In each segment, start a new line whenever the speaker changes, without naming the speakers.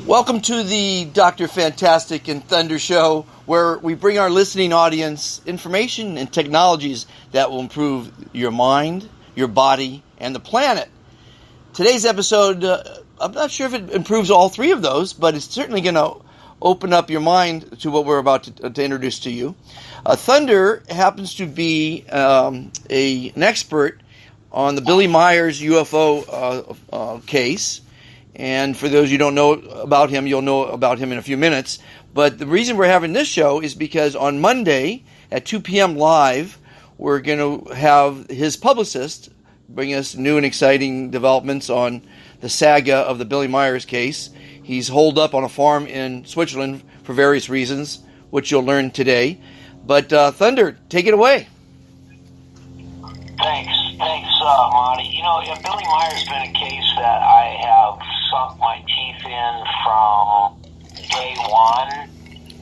Welcome to the Dr. Fantastic and Thunder Show, where we bring our listening audience information and technologies that will improve your mind, your body, and the planet. Today's episode, I'm not sure if it improves all three of those, but it's certainly going to open up your mind to what we're about to introduce to you. Thunder happens to be an expert on the Billy Meyer's UFO case. And for those who don't know about him, you'll know about him in a few minutes. But the reason we're having this show is because on Monday at 2 p.m. live, we're going to have his publicist bring us new and exciting developments on the saga of the Billy Meyer's case. He's holed up on a farm in Switzerland for various reasons, which you'll learn today. But Thunder, take it away.
Thanks, Monty. You know, Billy Meyer's been a case that I have sunk my teeth in from day one,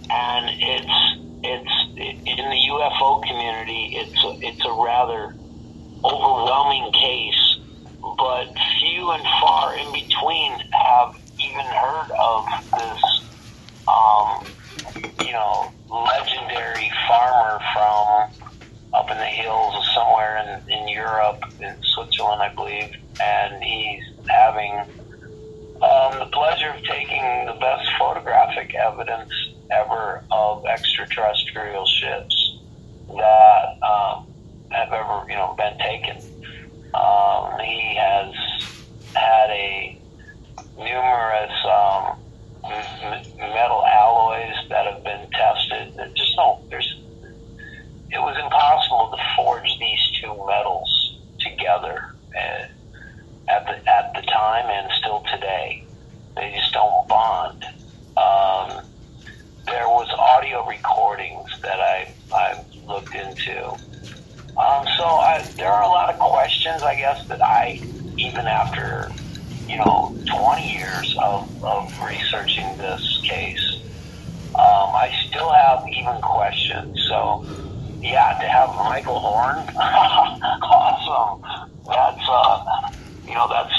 and it's in the UFO community. It's a rather overwhelming case, but few and far in between have even heard of this, legendary farmer from up in the hills somewhere in Europe, in Switzerland, I believe, and he's having the pleasure of taking the best photographic evidence ever of extraterrestrial ships that have ever, been taken. He has had numerous metal alloys that have been tested. It was impossible to forge these two metals together at the time and still today. They just don't bond. There was audio recordings that I looked into. There are a lot of questions, I guess, that I, even after 20 years of researching this case, I still have even questions. So, yeah, to have Michael Horn, awesome.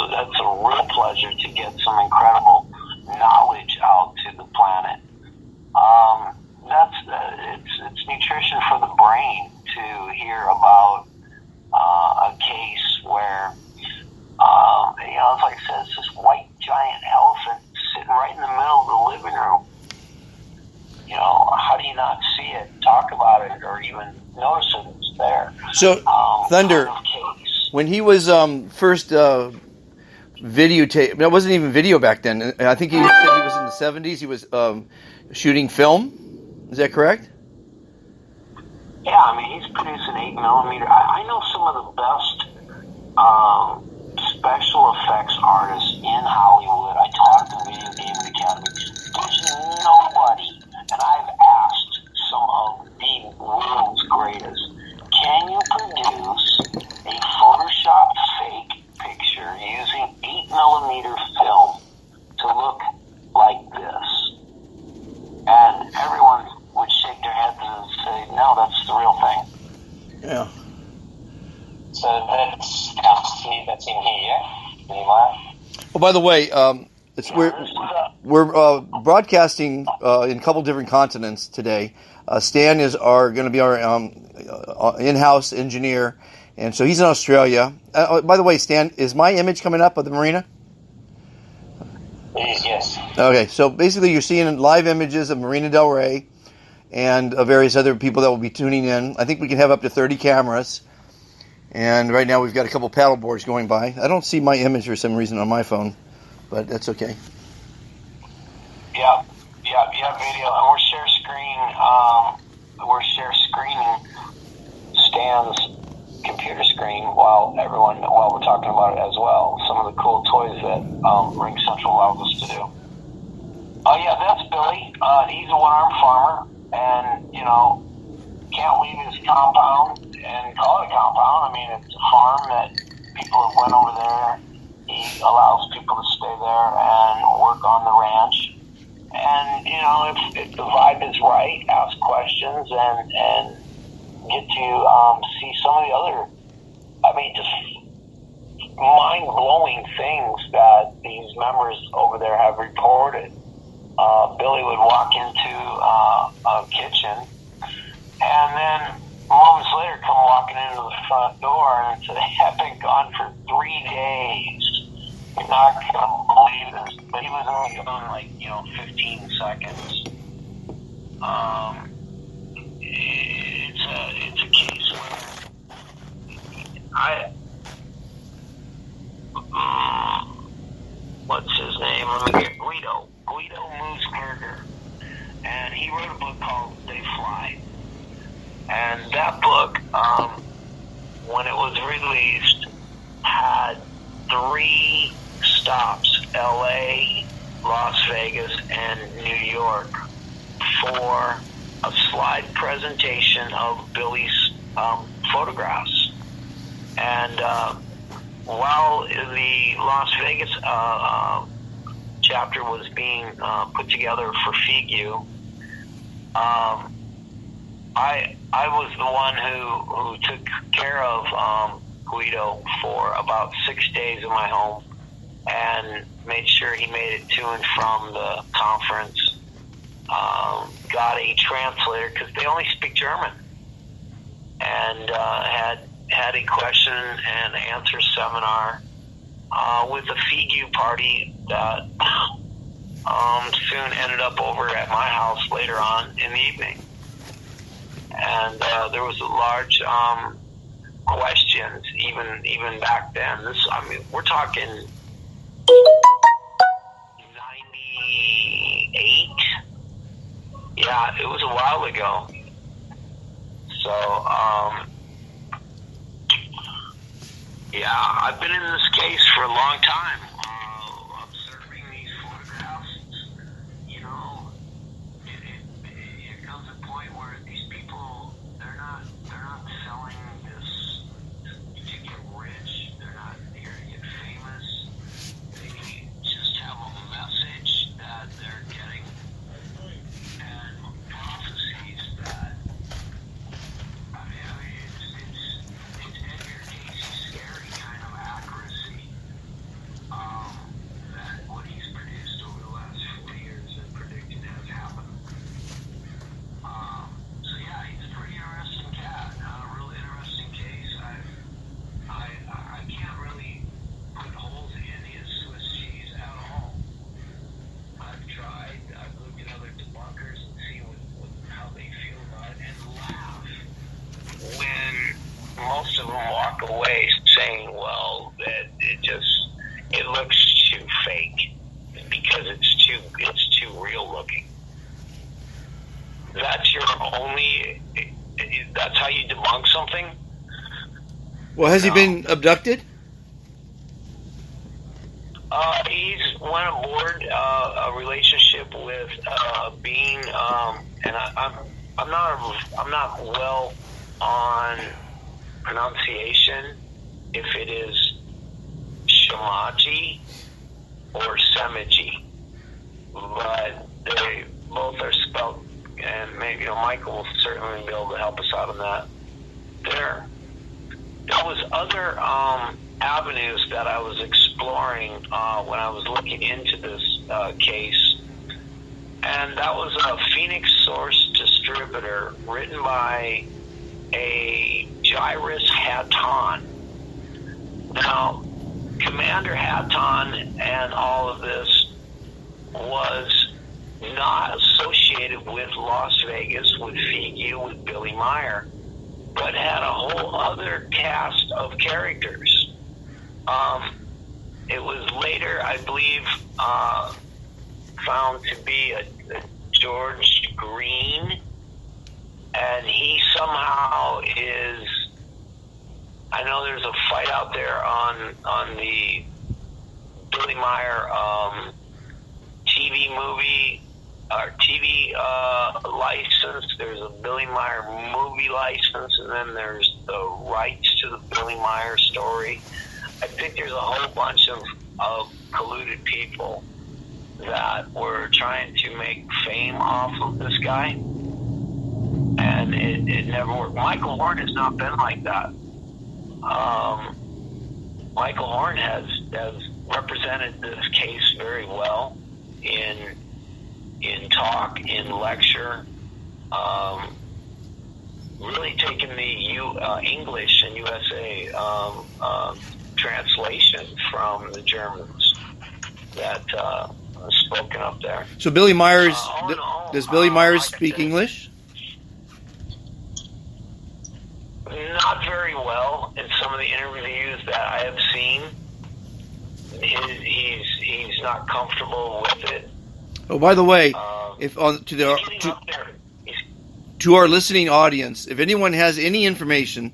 That's a real pleasure to get some incredible knowledge out to the planet. It's nutrition for the brain to hear about a case where, it's like I said, it's this white giant elephant sitting right in the middle of the living room. How do you not see it, talk about it, or even notice that it's there?
So, Thunder, when he was first videotape, it wasn't even video back then. I think he said he was in the 70s. He was shooting film. Is that correct?
Yeah, he's producing 8mm. I know some of the best special effects artists in Hollywood. I taught at the Video Game Academy. There's nobody, and I've asked some of the world's greatest, can you produce a Photoshop fake picture using 8mm film to look like this? And everyone would shake their heads and say, no, that's the real thing.
Yeah.
So that's in here, yeah?
Oh, by the way, we're broadcasting in a couple different continents today. Stan is going to be our in-house engineer, and so he's in Australia. By the way, Stan, is my image coming up of the marina?
Yes.
Okay, so basically you're seeing live images of Marina Del Rey and various other people that will be tuning in. I think we can have up to 30 cameras. And right now we've got a couple paddle boards going by. I don't see my image for some reason on my phone, but that's okay.
Yeah, video. And we're share screening Stan's computer screen while we're talking about it as well. Some of the cool toys that Ring Central allows us to do. Oh yeah, that's Billy. He's a one-armed farmer, and can't leave his compound and call it a compound. It's a farm that people have went over there. He allows people to stay there and work on the ranch. And, if the vibe is right, ask questions and get to see some of the other, just mind-blowing things that these members over there have reported. Billy would walk into a kitchen, and then moments later come walking into the front door and say, I've been gone for 3 days. You're not going to believe this. But he was only gone 15 seconds. It's a case where what's his name? Let me get Guido Moosberger. And he wrote a book called They Fly. And that book, when it was released, had 3 stops, LA, Las Vegas, and New York, for a slide presentation of Billy's photographs. And while the Las Vegas chapter was being put together for FIGU, I was the one who took care of Guido for about 6 days in my home and made sure he made it to and from the conference. Got a translator because they only speak German, and had a question and answer seminar with a FIGU party that soon ended up over at my house later on in the evening. And there was a large questions even back then. We're talking 98. Yeah, it was a while ago. So yeah, I've been in this case for a long time. Observing these photographs, it comes a point where these people, they're not selling this to get rich. They're not here to get famous. They just have a message that they're getting, and prophecies that, it's Edgar Casey scary kind of accuracy, that what he's produced over the last 4 years and predicted has happened. So yeah, he's a pretty interesting cat, a real interesting case. I can't really put holes in his Swiss cheese at all. I've tried. I've looked at other debunkers and see how they feel about it and laugh when most of them walk away saying, well, that it looks too fake because it's too real looking. That's how you debunk something?
Well, has he been abducted?
He's went aboard a relationship with being, and I'm not well on pronunciation, if it is Shamaji or Semaji, but they both are spelled, and maybe Michael will certainly be able to help us out on that. There was other avenues that I was exploring when I was looking into this case, and that was a Phoenix Source distributor written by a Jairus Hatton. Now, Commander Hatton and all of this was not associated with Las Vegas, with FIGU, with Billy Meyer, but had a whole other cast of characters. It was later, I believe, found to be a George Green, and he somehow is, I know there's a fight out there on the Billy Meyer TV movie, or TV license. There's a Billy Meyer movie license, and then there's the rights to the Billy Meyer story. I think there's a whole bunch of colluded people that were trying to make fame off of this guy, and it never worked. Michael Horn has not been like that. Michael Horn has represented this case very well in in talk, in lecture, really taking the English and USA translation from the Germans that spoken up there.
So Billy Myers,
all,
does Billy Myers
like I
speak
said,
English?
Not very well in some of the interviews that I have seen. He's not comfortable with it.
Oh, by the way, if to our listening audience, if anyone has any information,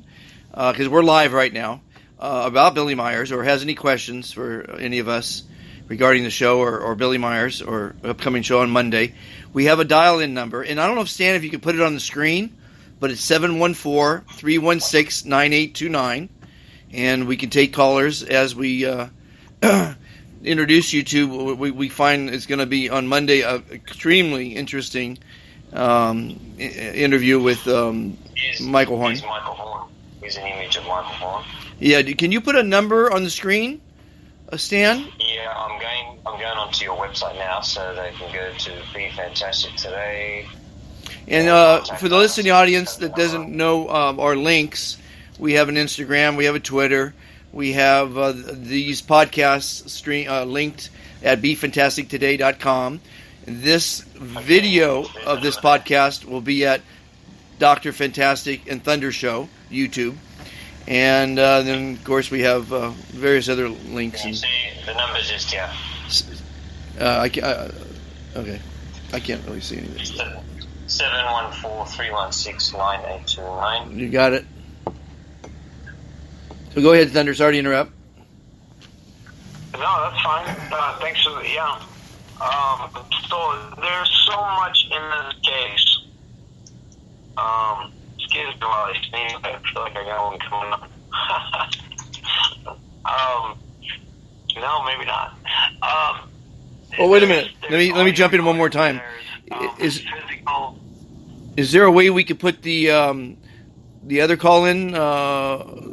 because we're live right now, about Billy Myers, or has any questions for any of us regarding the show or Billy Myers or upcoming show on Monday, we have a dial-in number, and I don't know if Stan, if you can put it on the screen, but it's 714-316-9829, and we can take callers as we introduce you to what we find is going to be on Monday an extremely interesting interview with Michael Horn.
He's Michael Horn. He's an image of Michael Horn.
Yeah, can you put a number on the screen, Stan?
Yeah, I'm going onto your website now, so they can go to Be Fantastic Today.
And for the listening audience that doesn't know our links, we have an Instagram, we have a Twitter, we have these podcasts linked at BeFantasticToday.com. This video of this podcast will be at Dr. Fantastic and Thunder Show, YouTube. And then, of course, we have various other links.
Can you see the numbers just here?
Okay. I can't really see anything.
714-316-9829.
You got it. So go ahead, Thunder. Sorry to interrupt.
No, that's fine. Thanks for the, so there's so much in this case. Excuse me while I sneeze. I feel like I got one coming up. No, maybe not.
Oh, wait a minute. Let me jump in one more time. Is there a way we could put the other call-in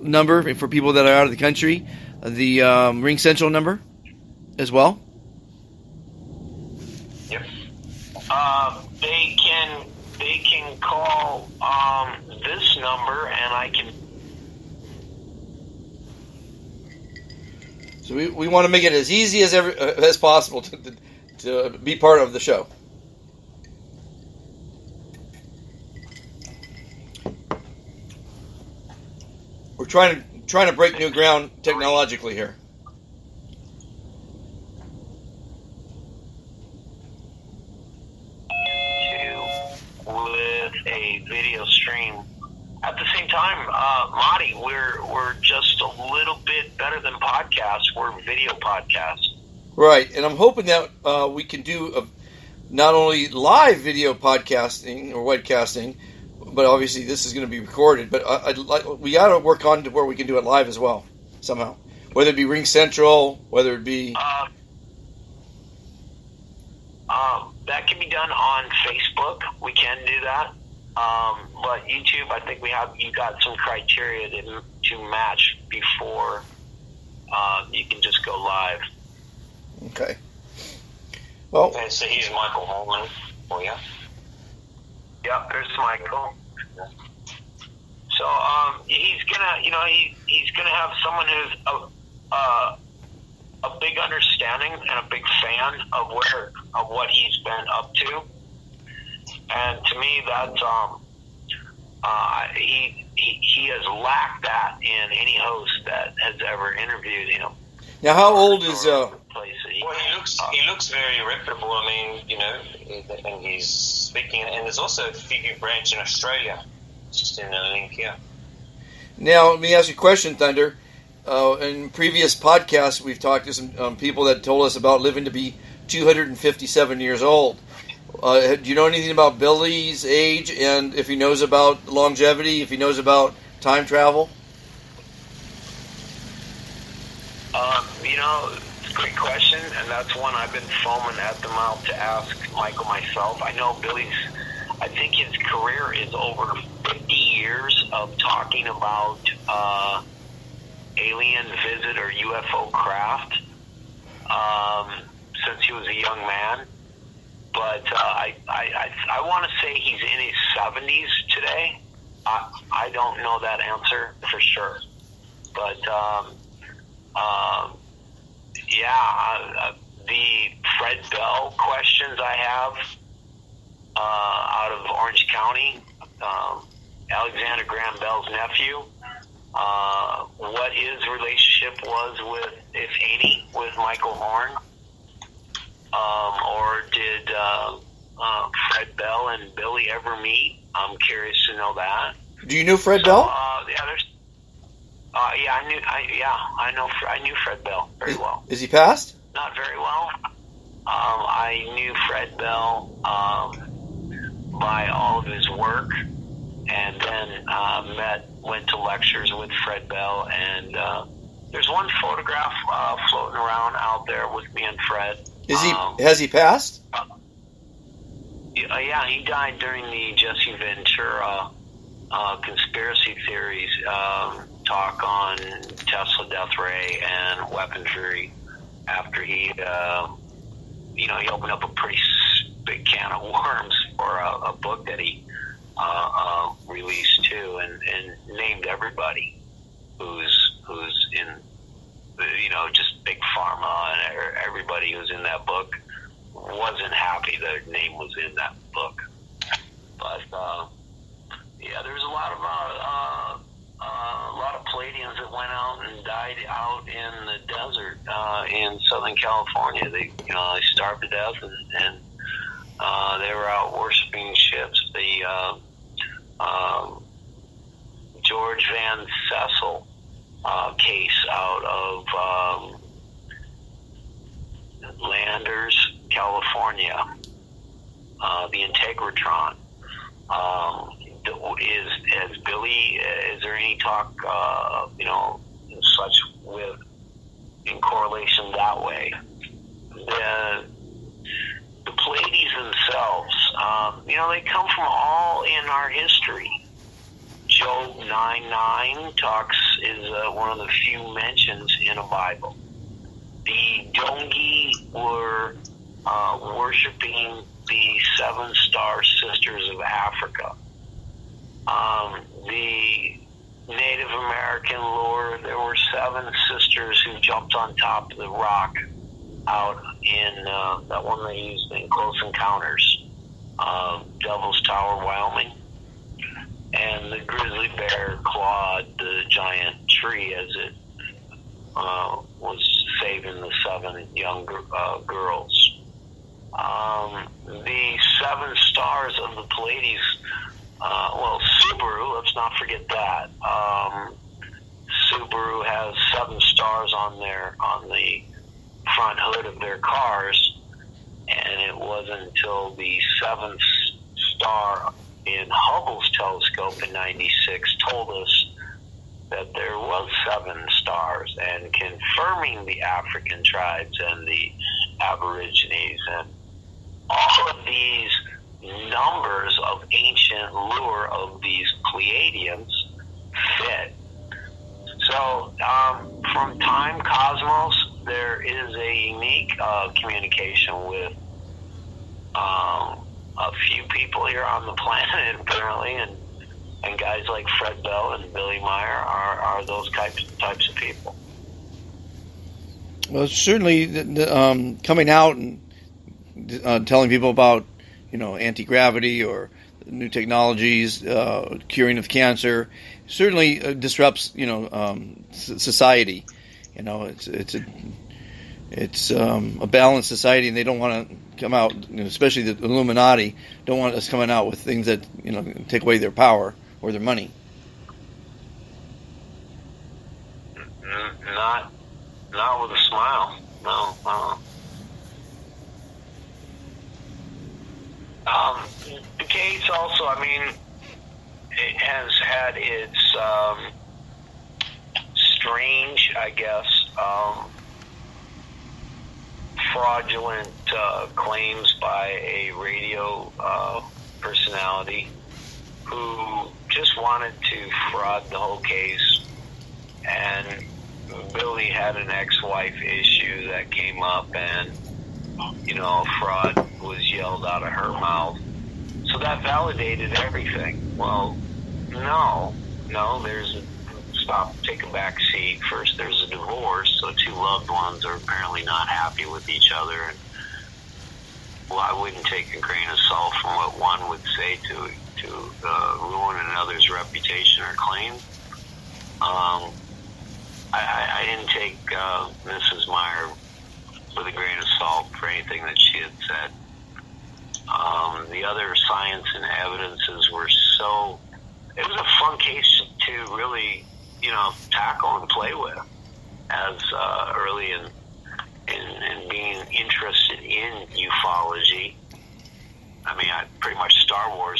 number for people that are out of the country, the Ring Central number, as well?
Yep. They can call this number, and I can.
So we want to make it as easy as possible to be part of the show. We're trying to break new ground technologically here.
With a video stream. At the same time, Monty, we're just a little bit better than podcasts. We're video podcasts.
Right, and I'm hoping that we can do not only live video podcasting or webcasting, but obviously this is going to be recorded. But we got to work on to where we can do it live as well somehow, whether it be Ring Central, whether it be.
That can be done on Facebook. We can do that. But YouTube, I think you got some criteria to match before you can just go live.
Okay. Well.
Okay, so he's Michael Holman for you. Yep, there's Michael. So he's gonna, he's gonna have someone who's a big understanding and a big fan of what he's been up to, and to me, that's he has lacked that in any host that has ever interviewed him.
Now, how old is
Well, he looks very reputable. I mean, and he's speaking, and there's also a figure branch in Australia. Just in a link here.
Now, let me ask you a question, Thunder. In previous podcasts, we've talked to some people that told us about living to be 257 years old. Do you know anything about Billy's age, and if he knows about longevity, if he knows about time travel?
It's a great question, and that's one I've been foaming at the mouth to ask Michael myself. I know I think his career is over 50 years of talking about alien visit or UFO craft since he was a young man. but I want to say he's in his 70s today. I don't know that answer for sure, but the Fred Bell questions I have out of Orange County, Alexander Graham Bell's nephew, what his relationship was with, if any, with Michael Horn, or did Fred Bell and Billy ever meet? I'm curious to know that.
Do you know Fred Bell?
I knew Fred Bell very well.
Is he passed?
Not very well. I knew Fred Bell by all of his work, and then went to lectures with Fred Bell, and there's one photograph floating around out there with me and Fred.
Has he passed?
Yeah, he died during the Jesse Ventura conspiracy theories talk on Tesla death ray and weaponry. After he opened up a pretty big can of worms for a book that he released too, and named everybody who's in, just big pharma, and everybody who's in that book wasn't happy their name was in that book. But there's a lot of Palladians that went out and died out in the desert in Southern California. They starved to death, and they were out worshiping ships. The George Van Cecil case out of Landers, California, the Integratron. Is Billy? Is there any talk, such in correlation that way? The Pleiades themselves, they come from all in our history. Job 9:9 is one of the few mentions in a Bible. The Dongi were worshiping the 7 star sisters of Africa. The Native American lore, there were 7 sisters who jumped on top of the rock out in that one they used in Close Encounters, Devil's Tower, Wyoming. And the grizzly bear clawed the giant tree as it was saving the 7 young girls. The 7 stars of the Pleiades, Subaru, let's not forget that. Subaru has 7 stars on the front hood of their cars, and it wasn't until the 7th star in Hubble's telescope in '96 told us that there was 7 stars, and confirming the African tribes and the Aborigines, and all of these numbers of ancient lore of these Pleiadians fit. So from time cosmos, there is a unique communication with a few people here on the planet, apparently, and guys like Fred Bell and Billy Meyer are those types of people.
Well, certainly coming out and telling people about anti-gravity or new technologies, curing of cancer, certainly disrupts society. It's a balanced society, and they don't want to come out, especially the Illuminati, don't want us coming out with things that take away their power or their money.
Not with a smile. No. The case also, it has had its strange, I guess, fraudulent claims by a radio personality who just wanted to fraud the whole case. And Billy had an ex-wife issue that came up, and fraud was yelled spelled out of her mouth. So that validated everything. Well, no, take a back seat. First, there's a divorce, so two loved ones are apparently not happy with each other. And well, I wouldn't take a grain of salt from what one would say to ruin another's reputation or claim. I didn't take Mrs. Meyer with a grain of salt for anything that she had said. The other science and evidences were so... It was a fun case to really, tackle and play with as early in being interested in ufology. I mean, pretty much Star Wars